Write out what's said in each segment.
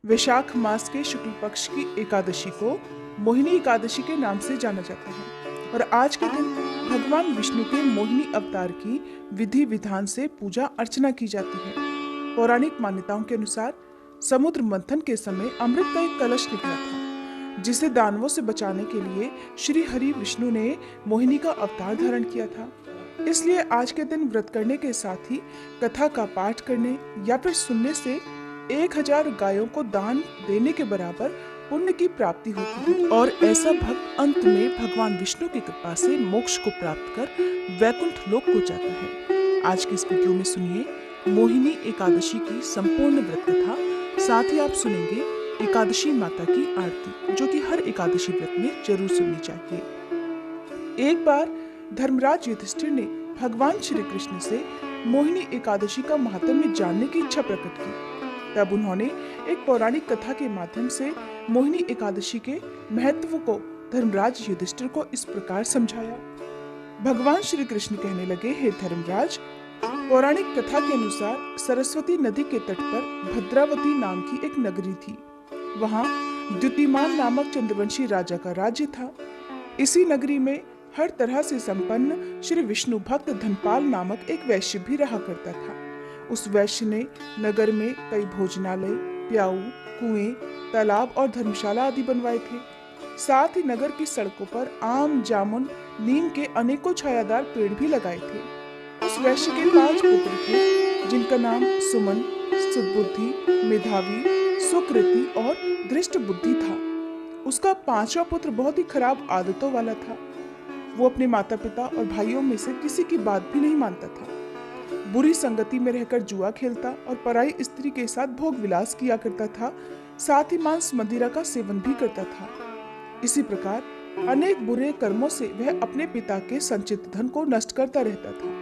वैशाख मास के शुक्ल पक्ष की एकादशी को मोहिनी एकादशी के नाम से जाना जाता है और आज के दिन भगवान विष्णु के मोहिनी अवतार की विधि विधान से पूजा अर्चना की जाती है। पौराणिक मान्यताओं के अनुसार समुद्र मंथन के समय अमृत का एक कलश निकला था, जिसे दानवों से बचाने के लिए श्री हरि विष्णु ने मोहिनी का अवतार धारण किया था। इसलिए आज के दिन व्रत करने के साथ ही कथा का पाठ करने या फिर सुनने से 1000 गायों को दान देने के बराबर पुण्य की प्राप्ति होती है और ऐसा भक्त अंत में भगवान विष्णु की कृपा से मोक्ष को प्राप्त कर वैकुंठ लोक को जाता है। आज की इस वीडियो में सुनिए मोहिनी एकादशी की संपूर्ण व्रत कथा, साथ ही आप सुनेंगे एकादशी माता की आरती, जो कि हर एकादशी व्रत में जरूर सुननी चाहिए। एक बार धर्मराज युधिष्ठिर ने भगवान श्री कृष्ण से मोहिनी एकादशी का महात्म्य जानने की इच्छा प्रकट की। तब उन्होंने एक पौराणिक कथा के माध्यम से मोहिनी एकादशी के महत्व को धर्मराज युधिष्ठिर को इस प्रकार समझाया। भगवान श्री कृष्ण कहने लगे, हे धर्मराज, पौराणिक कथा के अनुसार सरस्वती नदी के तट पर भद्रावती नाम की एक नगरी थी। वहाँ द्युतिमान नामक चंद्रवंशी राजा का राज्य था। इसी नगरी में हर तरह से संपन्न श्री विष्णु भक्त धनपाल नामक एक वैश्य भी रहा करता था। उस वैश्य ने नगर में कई भोजनालय, प्याऊ, कुएं, तालाब और धर्मशाला आदि बनवाए थे। साथ ही नगर की सड़कों पर आम, जामुन, नीम के अनेकों छायादार पेड़ भी लगाए थे। उस वैश्य के 5 पुत्र थे, जिनका नाम सुमन, सद्बुद्धि, मेधावी, सुकृति और दृष्ट बुद्धि था। उसका 5वां पुत्र बहुत ही खराब आदतों वाला था। वो अपने माता पिता और भाइयों में से किसी की बात भी नहीं मानता था। बुरी संगति में रहकर जुआ खेलता और पराई स्त्री के साथ भोग विलास किया करता था। साथ ही मांस मदिरा का सेवन भी करता था। इसी प्रकार अनेक बुरे कर्मों से वह अपने पिता के संचित धन को नष्ट करता रहता था।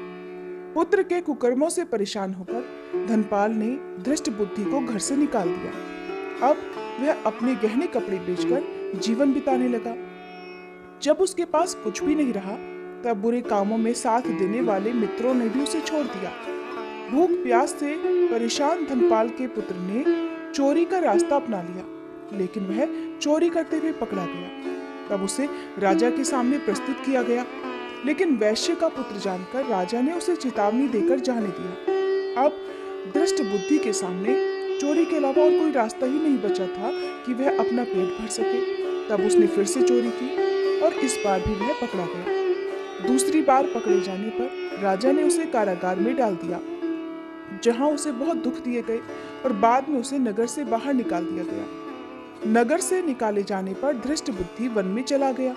पुत्र के कुकर्मों से परेशान होकर धनपाल ने दृष्ट बुद्धि को घर से निकाल दिया। अब वह अपने गहने कपड़े बेचकर जीवन बिताने लगा। जब उसके पास कुछ भी नहीं रहा, तब बुरे कामों में साथ देने वाले मित्रों ने भी उसे छोड़ दिया। भूख प्यास से परेशान धनपाल के पुत्र ने चोरी का रास्ता अपना लिया, लेकिन वह चोरी करते हुए पकड़ा गया। तब उसे राजा के सामने प्रस्तुत किया गया, लेकिन वैश्य का पुत्र जानकर राजा ने उसे चेतावनी देकर जाने दिया। अब दृष्ट बुद्धि के सामने चोरी के अलावा और कोई रास्ता ही नहीं बचा था कि वह अपना पेट भर सके। तब उसने फिर से चोरी की और इस बार भी वह पकड़ा गया। दूसरी बार पकड़े जाने पर राजा ने उसे कारागार में डाल दिया, जहां उसे बहुत दुख दिए गए और बाद में उसे नगर से बाहर निकाल दिया गया। नगर से निकाले जाने पर दृष्ट बुद्धि वन में चला गया।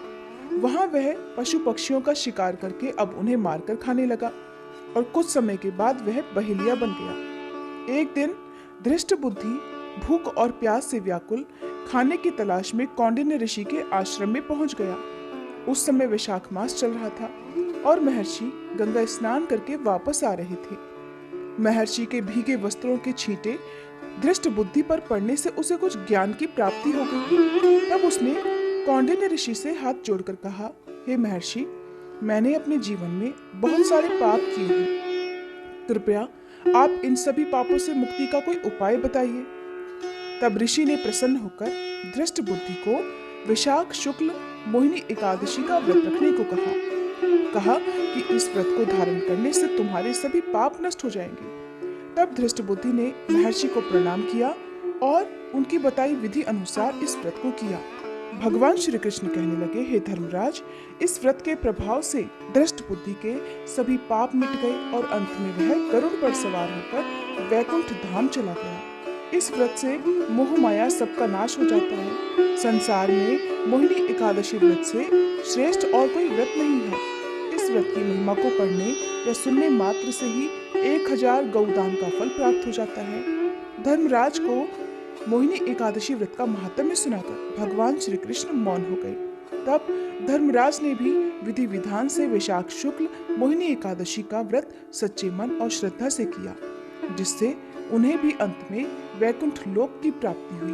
वहां वह पशु पक्षियों का शिकार करके अब उन्हें मारकर खाने लगा और कुछ समय के बाद वह बहेलिया बन गया। एक दिन दृष्ट बुद्धि भूख और प्यास से व्याकुल खाने की तलाश में कौंडिन्य ऋषि के आश्रम में पहुंच गया। उस समय वैशाख मास चल रहा था और महर्षि गंगा स्नान करके वापस आ रहे थे। महर्षि के भीगे वस्त्रों के छींटे दृष्ट बुद्धि पर पड़ने से उसे कुछ ज्ञान की प्राप्ति हो गई। तब उसने कौंडिन्य ऋषि से हाथ जोड़कर कहा, हे महर्षि, मैंने अपने जीवन में बहुत सारे पाप किए हैं। कृपया आप इन सभी पापों से मुक्ति का कोई उपाय बताइए। तब ऋषि ने प्रसन्न होकर दृष्ट बुद्धि को वैशाख शुक्ल मोहिनी एकादशी का व्रत रखने को कहा कि इस व्रत को धारण करने से तुम्हारे सभी पाप नष्ट हो जाएंगे। तब दृष्ट बुद्धि ने महर्षि को प्रणाम किया और उनकी बताई विधि अनुसार इस व्रत को किया। भगवान श्री कृष्ण कहने लगे, हे धर्मराज, इस व्रत के प्रभाव से दृष्ट बुद्धि के सभी पाप मिट गए और अंत में वह गरुड़ पर सवार होकर वैकुंठ धाम चला गया। इस व्रत से मोह माया सबका नाश हो जाता है। संसार में मोहिनी एकादशी व्रत से श्रेष्ठ और कोई व्रत नहीं है। इस व्रत की महिमा को पढ़ने या सुनने मात्र से ही 1000 गौदान का फल प्राप्त हो जाता है। धर्मराज को मोहिनी एकादशी व्रत का महात्म्य सुनाकर भगवान श्री कृष्ण मौन हो गए। तब धर्मराज ने भी विधि विधान से वैशाख शुक्ल मोहिनी एकादशी का व्रत सच्चे मन और श्रद्धा से किया, जिससे उन्हें भी अंत में वैकुंठ लोक की प्राप्ति हुई।